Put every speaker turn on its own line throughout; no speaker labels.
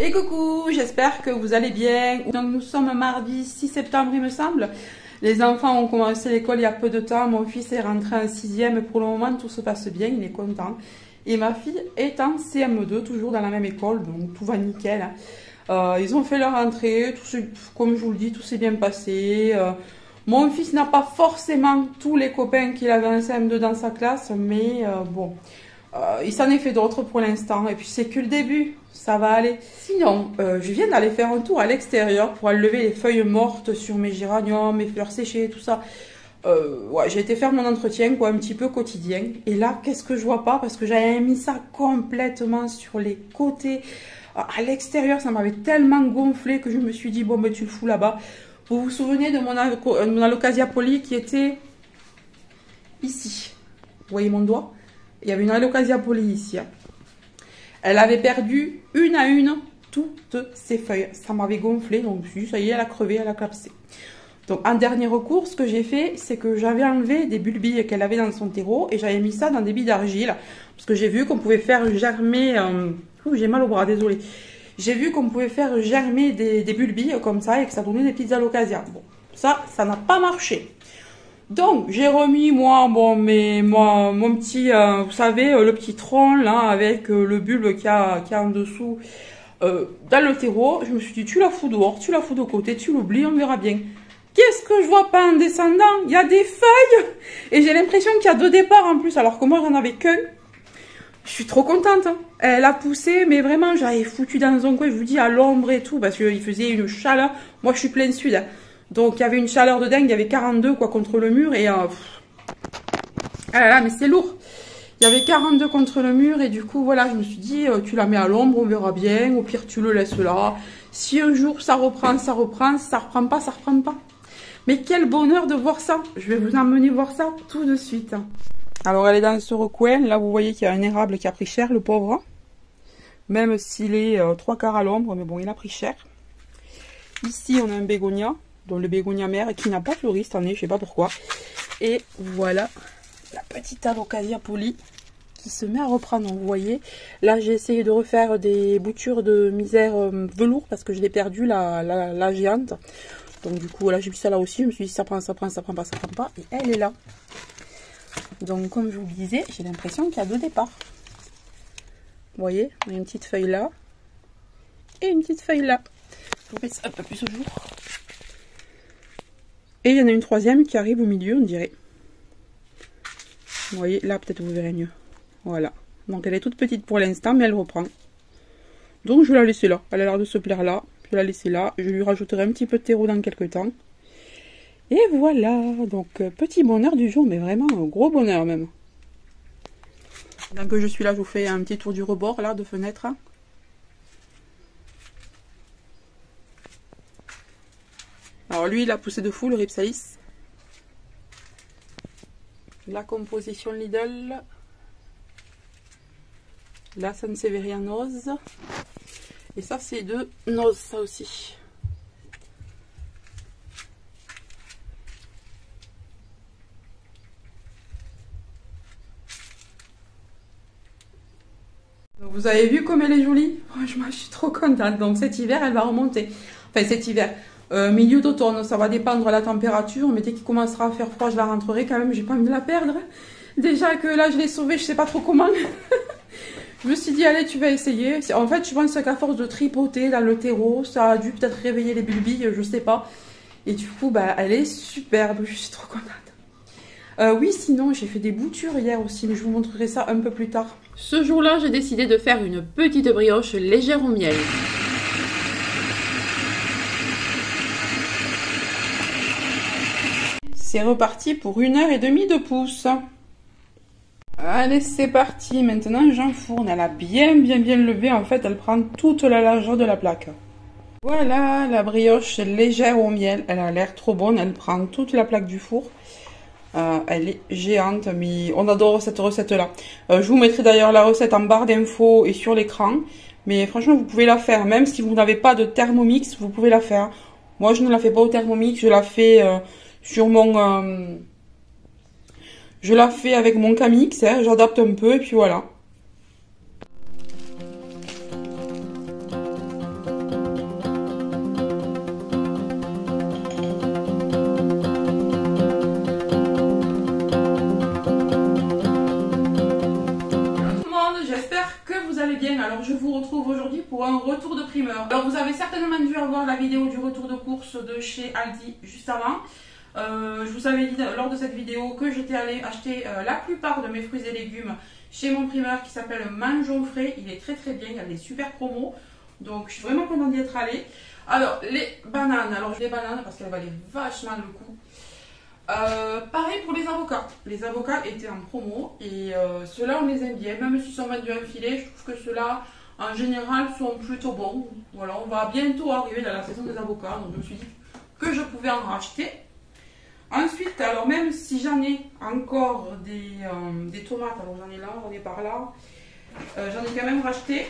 Et coucou, j'espère que vous allez bien. Donc nous sommes mardi 6 septembre il me semble. Les enfants ont commencé l'école il y a peu de temps. Mon fils est rentré en 6e. Pour le moment tout se passe bien, il est content. Et ma fille est en CM2, toujours dans la même école, donc tout va nickel. Ils ont fait leur entrée, comme je vous le dis, tout s'est bien passé. Mon fils n'a pas forcément tous les copains qu'il avait en CM2 dans sa classe, mais bon, il s'en est fait d'autres pour l'instant. Et puis c'est que le début, ça va aller. Sinon, je viens d'aller faire un tour à l'extérieur pour enlever les feuilles mortes sur mes géraniums, mes fleurs séchées, tout ça. Ouais, j'ai été faire mon entretien, quoi, un petit peu quotidien. Et là, qu'est-ce que je vois pas? Parce que j'avais mis ça complètement sur les côtés. À l'extérieur, ça m'avait tellement gonflé que je me suis dit, bon, ben tu le fous là-bas. Vous vous souvenez de mon Alocasia Poli qui était ici? Vous voyez mon doigt? Il y avait une Alocasia Poli ici. Hein. Elle avait perdu une à une toutes ses feuilles. Ça m'avait gonflé, donc je me suis dit, ça y est, elle a crevé, elle a collapsé. Donc en dernier recours, ce que j'ai fait, c'est que j'avais enlevé des bulbilles qu'elle avait dans son terreau et j'avais mis ça dans des billes d'argile. Parce que j'ai vu qu'on pouvait faire germer... Ouh, j'ai mal au bras, désolé. J'ai vu qu'on pouvait faire germer des bulbilles comme ça et que ça donnait des petites alocasias. Bon, ça n'a pas marché. Donc, j'ai remis, moi, bon, mon petit, vous savez, le petit tronc, là, avec le bulbe qu'il y a en dessous, dans le terreau. Je me suis dit, tu la fous dehors, tu la fous de côté, tu l'oublies, on verra bien. Qu'est-ce que je vois pas en descendant? Il y a des feuilles! Et j'ai l'impression qu'il y a deux départs en plus, alors que moi, j'en avais qu'un. Je suis trop contente. Hein. Elle a poussé, mais vraiment, j'avais foutu dans un coin, je vous dis, à l'ombre et tout, parce qu'il faisait une chaleur. Moi, je suis plein sud. Hein. Donc, il y avait une chaleur de dingue, il y avait 42 quoi contre le mur, et... ah là là, mais c'est lourd. Il y avait 42 contre le mur, et du coup, voilà, je me suis dit, tu la mets à l'ombre, on verra bien, au pire, tu le laisses là. Si un jour, ça reprend, ça reprend, si ça reprend pas, ça reprend pas. Mais quel bonheur de voir ça. Je vais vous emmener voir ça tout de suite. Alors, elle est dans ce recoin. Là, vous voyez qu'il y a un érable qui a pris cher, le pauvre. Même s'il est 3/4 à l'ombre, mais bon, il a pris cher. Ici, on a un bégonia, dont le bégonia mère, qui n'a pas fleuri cette année, je sais pas pourquoi. Et voilà la petite Alocasia Poli qui se met à reprendre. Donc, vous voyez, là, j'ai essayé de refaire des boutures de misère velours parce que je l'ai perdu, la géante. Donc, du coup, voilà, j'ai vu ça là aussi. Je me suis dit, ça prend, ça prend, ça prend pas, ça prend pas. Et elle est là. Donc, comme je vous le disais, j'ai l'impression qu'il y a deux départs. Vous voyez, il y a une petite feuille là. Et une petite feuille là. Je vous mets ça un peu plus au jour. Et il y en a une troisième qui arrive au milieu, on dirait. Vous voyez, là, peut-être vous verrez mieux. Voilà. Donc, elle est toute petite pour l'instant, mais elle reprend. Donc, je vais la laisser là. Elle a l'air de se plaire là. Je vais la laisser là. Je lui rajouterai un petit peu de terreau dans quelques temps. Et voilà. Donc, petit bonheur du jour, mais vraiment un gros bonheur même. Donc, je suis là, je vous fais un petit tour du rebord, là, de fenêtre. Alors, lui, il a poussé de fou, le Rhipsalis. La composition Lidl. La Sansevieria Nose. Et ça, c'est de Nose, ça aussi. Donc, vous avez vu comme elle est jolie? Franchement, je suis trop contente. Donc, cet hiver, elle va remonter. Enfin, cet hiver. Milieu d'automne, ça va dépendre de la température. Mais dès qu'il commencera à faire froid, je la rentrerai quand même. J'ai pas envie de la perdre. Déjà que là, je l'ai sauvée, je sais pas trop comment. Je me suis dit, allez, tu vas essayer. En fait, je pense qu'à force de tripoter dans le terreau, ça a dû peut-être réveiller les bulbilles, je sais pas. Et du coup, bah, elle est superbe. Je suis trop contente. Oui, sinon, j'ai fait des boutures hier aussi, mais je vous montrerai ça un peu plus tard. Ce jour-là, j'ai décidé de faire une petite brioche légère au miel. C'est reparti pour 1h30 de pouce. Allez, c'est parti. Maintenant, j'enfourne. Elle a bien levé. En fait, elle prend toute la largeur de la plaque. Voilà, la brioche légère au miel. Elle a l'air trop bonne. Elle prend toute la plaque du four. Elle est géante, mais on adore cette recette-là. Je vous mettrai d'ailleurs la recette en barre d'infos et sur l'écran. Mais franchement, vous pouvez la faire. Même si vous n'avez pas de Thermomix, vous pouvez la faire. Moi, je ne la fais pas au Thermomix. Je la fais sur mon... je la fais avec mon Camix. Hein, j'adapte un peu et puis voilà. bien. Alors je vous retrouve aujourd'hui pour un retour de primeur. Alors vous avez certainement dû avoir la vidéo du retour de course de chez Aldi juste avant. Je vous avais dit lors de cette vidéo que j'étais allée acheter la plupart de mes fruits et légumes chez mon primeur qui s'appelle Mangeons Frais. Il est très bien, il y a des super promos. Donc je suis vraiment contente d'y être allée. Alors les bananes, les bananes parce qu'elles valaient vachement le coup. Pareil pour les avocats. Les avocats étaient en promo et ceux-là on les aime bien. Même s'ils sont vendus un filet, je trouve que ceux-là en général sont plutôt bons. Voilà, on va bientôt arriver dans la saison des avocats. Donc je me suis dit que je pouvais en racheter. Ensuite, alors même si j'en ai encore des tomates, alors j'en ai là, j'en ai par là, j'en ai quand même racheté.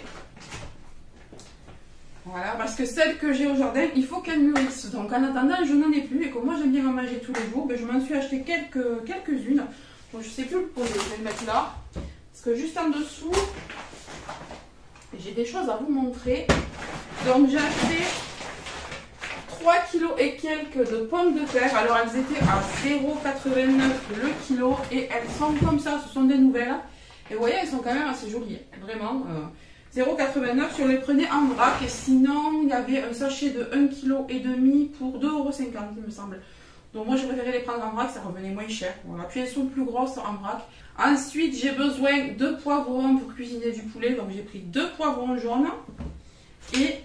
Voilà, parce que celles que j'ai au jardin, il faut qu'elles mûrissent. Donc en attendant, je n'en ai plus. Et comme moi j'aime bien en manger tous les jours, ben, je m'en suis acheté quelques-unes. Donc je ne sais plus le poser, je vais le mettre là. Parce que juste en dessous, j'ai des choses à vous montrer. Donc j'ai acheté 3 kg et quelques de pommes de terre. Alors elles étaient à 0,89 le kilo et elles sont comme ça, ce sont des nouvelles. Et vous voyez, elles sont quand même assez jolies, vraiment. 0,89 si on les prenait en vrac. Et sinon, il y avait un sachet de 1,5 kg pour 2,50 € il me semble. Donc moi, je préférais les prendre en vrac, ça revenait moins cher. Voilà. Puis elles sont plus grosses en vrac. Ensuite, j'ai besoin de poivrons pour cuisiner du poulet. Donc j'ai pris 2 poivrons jaunes et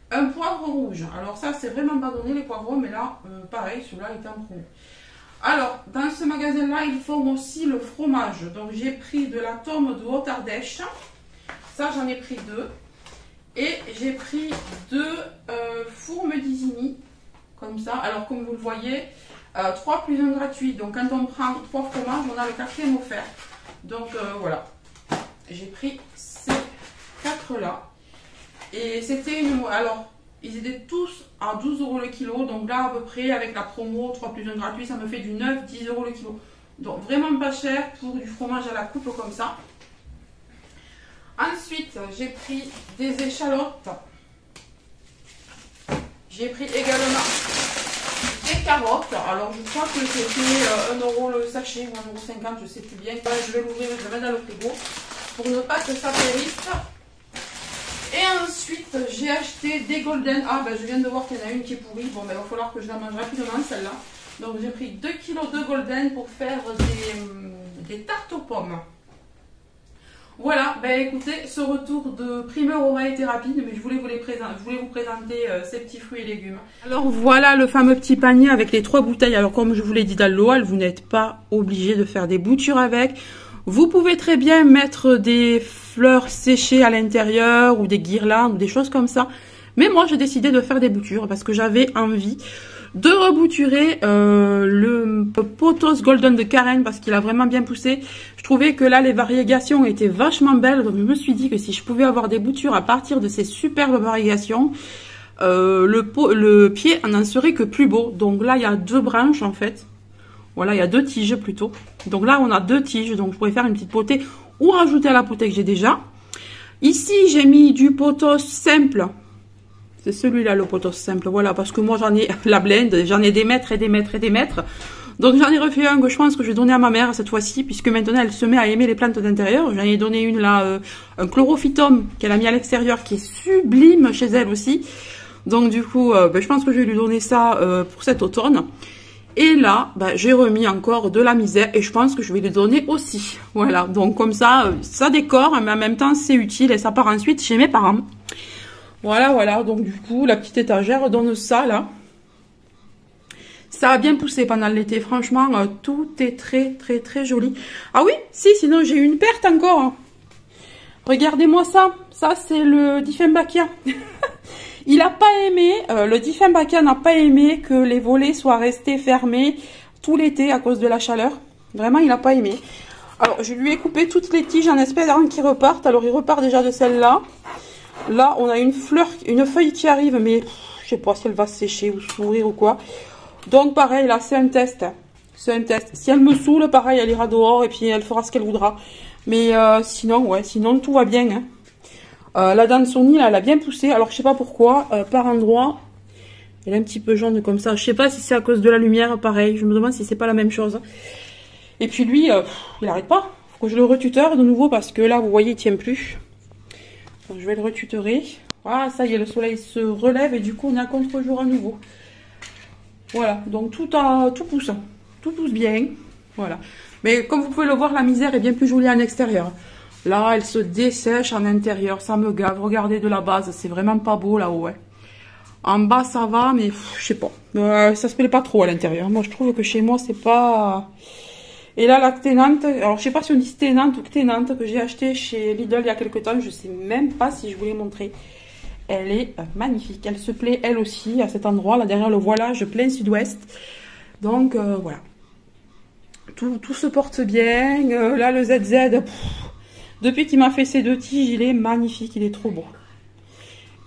un poivre rouge. Alors ça, c'est vraiment pas donné les poivrons, mais là, pareil, celui-là était en promo. Alors, dans ce magasin-là, ils font aussi le fromage. Donc j'ai pris de la tome de Haute-Ardèche. Ça, j'en ai pris 2. Et j'ai pris 2 fourmes d'Isigny. Comme ça. Alors, comme vous le voyez, 3 plus 1 gratuit. Donc, quand on prend 3 fromages, on a le 4e offert. Donc, voilà. J'ai pris ces 4-là. Et c'était une... Alors, ils étaient tous à 12 € le kilo. Donc là, à peu près, avec la promo 3 plus 1 gratuit, ça me fait du 9-10 € le kilo. Donc, vraiment pas cher pour du fromage à la coupe comme ça. Ensuite, j'ai pris des échalotes. J'ai pris également des carottes. Alors, je crois que c'était 1 € le sachet ou 1,50 €, je ne sais plus bien. Je vais l'ouvrir, je vais le mettre dans le frigo pour ne pas que ça périsse. Et ensuite, j'ai acheté des golden. Ah, ben je viens de voir qu'il y en a une qui est pourrie. Bon, ben il va falloir que je la mange rapidement, celle-là. Donc, j'ai pris 2 kg de golden pour faire des tartes aux pommes. Voilà, ben écoutez, ce retour de primeur aura été rapide, mais je voulais vous présenter ces petits fruits et légumes. Alors voilà le fameux petit panier avec les 3 bouteilles. Alors comme je vous l'ai dit dans l'OAL, vous n'êtes pas obligé de faire des boutures avec. Vous pouvez très bien mettre des fleurs séchées à l'intérieur ou des guirlandes ou des choses comme ça. Mais moi j'ai décidé de faire des boutures parce que j'avais envie de rebouturer le potos golden de Karen parce qu'il a vraiment bien poussé. Je trouvais que là les variégations étaient vachement belles, donc je me suis dit que si je pouvais avoir des boutures à partir de ces superbes variégations, le pied n'en serait que plus beau. Donc là il y a 2 branches en fait, voilà, il y a 2 tiges plutôt. Donc là on a 2 tiges, donc je pourrais faire une petite potée ou rajouter à la potée que j'ai déjà. Ici j'ai mis du potos simple. C'est celui-là, le potos simple. Voilà, parce que moi, j'en ai la blende. J'en ai des mètres et des mètres et des mètres. Donc, j'en ai refait un que je pense que je vais donner à ma mère cette fois-ci, puisque maintenant, elle se met à aimer les plantes d'intérieur. J'en ai donné une là, un chlorophytum qu'elle a mis à l'extérieur, qui est sublime chez elle aussi. Donc, du coup, je pense que je vais lui donner ça pour cet automne. Et là, j'ai remis encore de la misère et je pense que je vais lui donner aussi. Voilà, donc comme ça, ça décore, mais en même temps, c'est utile et ça part ensuite chez mes parents. Voilà, donc du coup, la petite étagère donne ça, là. Ça a bien poussé pendant l'été, franchement, tout est très joli. Ah oui, sinon j'ai une perte encore. Regardez-moi ça, c'est le Dieffenbachia. Il n'a pas aimé, le Dieffenbachia n'a pas aimé que les volets soient restés fermés tout l'été à cause de la chaleur. Vraiment, il n'a pas aimé. Alors, je lui ai coupé toutes les tiges en espérant qu'il reparte. Alors, il repart déjà de celle-là. Là, on a une feuille qui arrive, mais je sais pas si elle va sécher ou s'ouvrir ou quoi. Donc, pareil, là, c'est un test. C'est un test. Si elle me saoule, pareil, elle ira dehors et puis elle fera ce qu'elle voudra. Mais sinon, ouais, sinon, tout va bien. Hein. La dansonnie, là, elle a bien poussé. Alors, je sais pas pourquoi. Par endroit, elle est un petit peu jaune comme ça. Je sais pas si c'est à cause de la lumière, pareil. Je me demande si c'est pas la même chose. Et puis lui, il arrête pas. Faut que je le retuteur de nouveau parce que là, vous voyez, il tient plus. Donc, je vais le retutorer. Ah, ça y est, le soleil se relève et du coup, on est à contre-jour à nouveau. Voilà, donc tout pousse. Tout pousse bien. Voilà. Mais comme vous pouvez le voir, la misère est bien plus jolie en extérieur. Là, elle se dessèche en intérieur. Ça me gave. Regardez de la base, c'est vraiment pas beau là-haut. Ouais. En bas, ça va, mais je sais pas. Ça se plaît pas trop à l'intérieur. Moi, je trouve que chez moi, c'est pas... Et là, la ténante, alors je sais pas si on dit ténante ou ténante, que j'ai acheté chez Lidl il y a quelques temps. Je sais même pas si je vous l'ai montré. Elle est magnifique. Elle se plaît, elle aussi, à cet endroit, là, derrière le voilage plein sud-ouest. Donc, voilà. Tout se porte bien. Là, le ZZ, depuis qu'il m'a fait ces 2 tiges, il est magnifique. Il est trop beau.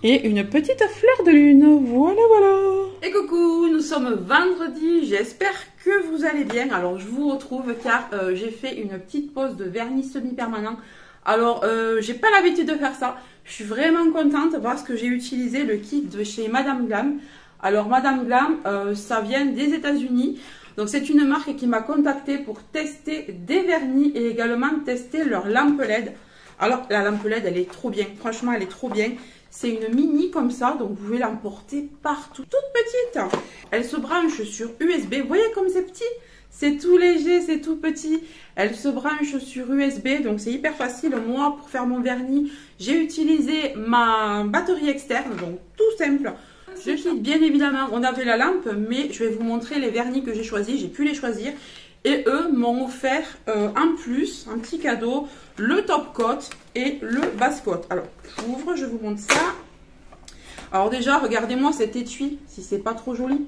Et une petite fleur de lune. Voilà, voilà. Et coucou, nous sommes vendredi. J'espère que vous allez bien. Alors, je vous retrouve car j'ai fait une petite pause de vernis semi-permanent. Alors, j'ai pas l'habitude de faire ça. Je suis vraiment contente parce que j'ai utilisé le kit de chez Madame Glam. Alors, Madame Glam, ça vient des États-Unis. Donc, c'est une marque qui m'a contactée pour tester des vernis et également tester leur lampe LED. Alors, la lampe LED, elle est trop bien. Franchement, elle est trop bien. C'est une mini comme ça, donc vous pouvez l'emporter partout. Toute petite. Elle se branche sur USB. Vous voyez comme c'est petit? C'est tout léger, c'est tout petit. Elle se branche sur USB, donc c'est hyper facile. Moi, pour faire mon vernis, j'ai utilisé ma batterie externe, donc tout simple. Je quitte bien évidemment, on avait la lampe, mais je vais vous montrer les vernis que j'ai choisis. J'ai pu les choisir. Et eux m'ont offert en plus, un petit cadeau, le top coat et le base coat. Alors, j'ouvre, je vous montre ça. Alors déjà, regardez-moi cet étui, si c'est pas trop joli.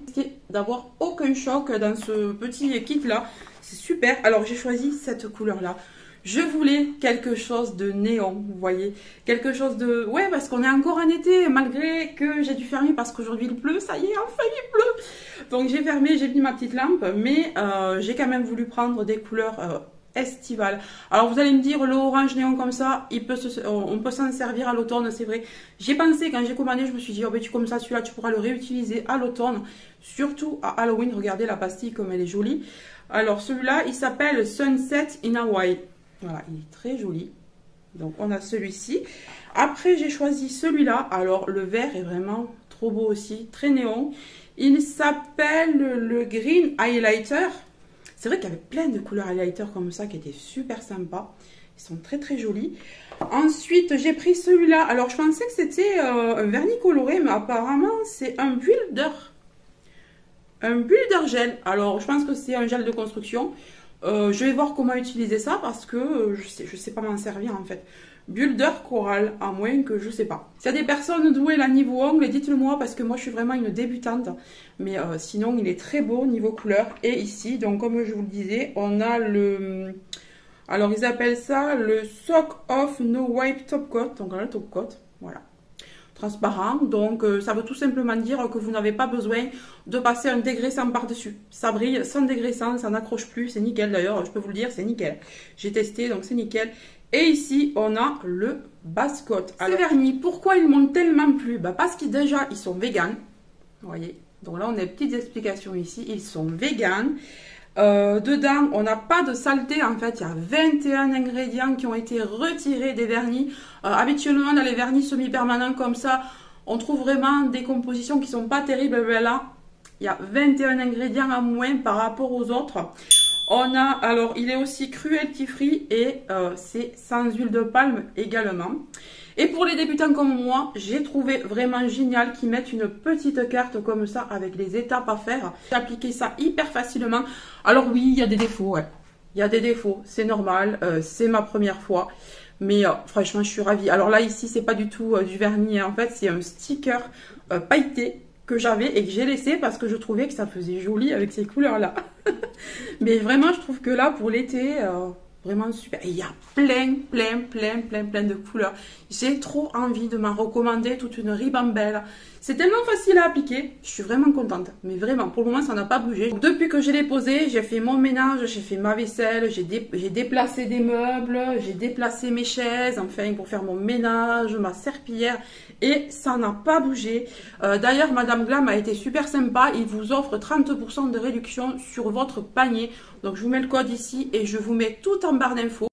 D'avoir aucun choc dans ce petit kit là, c'est super. Alors j'ai choisi cette couleur là. Je voulais quelque chose de néon, vous voyez. Quelque chose de... Ouais, parce qu'on est encore en été, malgré que j'ai dû fermer parce qu'aujourd'hui il pleut. Ça y est, enfin il pleut. Donc j'ai fermé, j'ai mis ma petite lampe. Mais j'ai quand même voulu prendre des couleurs estivales. Alors vous allez me dire, le orange néon comme ça, on peut s'en servir à l'automne, c'est vrai. J'ai pensé, quand j'ai commandé, je me suis dit, oh ben comme ça, celui-là, tu pourras le réutiliser à l'automne. Surtout à Halloween, regardez la pastille comme elle est jolie. Alors celui-là, il s'appelle Sunset in Hawaii. Voilà, il est très joli. Donc, on a celui-ci. Après, j'ai choisi celui-là. Alors, le vert est vraiment trop beau aussi. Très néon. Il s'appelle le Green Highlighter. C'est vrai qu'il y avait plein de couleurs highlighter comme ça qui étaient super sympas. Ils sont très, très jolis. Ensuite, j'ai pris celui-là. Alors, je pensais que c'était un vernis coloré, mais apparemment, c'est un builder. Un builder gel. Alors, je pense que c'est un gel de construction. Je vais voir comment utiliser ça parce que je sais pas m'en servir en fait. Builder coral, à moins que je sais pas. S'il y a des personnes douées là niveau ongles, dites-le moi parce que moi je suis vraiment une débutante. Mais sinon il est très beau niveau couleur. Et ici, donc comme je vous le disais, on a le... Alors ils appellent ça le Soak Off No Wipe Top Coat. Donc le top coat, voilà. Transparent, donc ça veut tout simplement dire que vous n'avez pas besoin de passer un dégraissant par-dessus. Ça brille sans dégraissant, ça n'accroche plus, c'est nickel d'ailleurs, je peux vous le dire, c'est nickel. J'ai testé, donc c'est nickel. Et ici, on a le base coat. Ces vernis, pourquoi ils m'ont tellement plu? Parce qu'ils déjà, ils sont véganes, vous voyez. Donc là, on a des petites explications ici, ils sont véganes. Dedans, on n'a pas de saleté. En fait, il y a 21 ingrédients qui ont été retirés des vernis. Habituellement, dans les vernis semi-permanents comme ça, on trouve vraiment des compositions qui sont pas terribles. Mais là, il y a 21 ingrédients en moins par rapport aux autres. On a, alors, il est aussi cruelty free et c'est sans huile de palme également. Et pour les débutants comme moi, j'ai trouvé vraiment génial qu'ils mettent une petite carte comme ça avec les étapes à faire. J'ai appliqué ça hyper facilement. Alors oui, il y a des défauts, ouais. Il y a des défauts, c'est normal, c'est ma première fois. Mais franchement, je suis ravie. Alors là, ici, c'est pas du tout du vernis. En fait, c'est un sticker pailleté que j'avais et que j'ai laissé parce que je trouvais que ça faisait joli avec ces couleurs-là. Mais vraiment, je trouve que là, pour l'été... Vraiment super. Et il y a plein de couleurs. J'ai trop envie de m'en recommander toute une ribambelle. C'est tellement facile à appliquer. Je suis vraiment contente. Mais vraiment, pour le moment, ça n'a pas bougé. Donc, depuis que je l'ai posé, j'ai fait mon ménage, j'ai fait ma vaisselle, j'ai déplacé des meubles, j'ai déplacé mes chaises, enfin, pour faire mon ménage, ma serpillière. Et ça n'a pas bougé. D'ailleurs, Madame Glam a été super sympa. Il vous offre 30% de réduction sur votre panier. Donc, je vous mets le code ici et je vous mets tout en barre d'infos.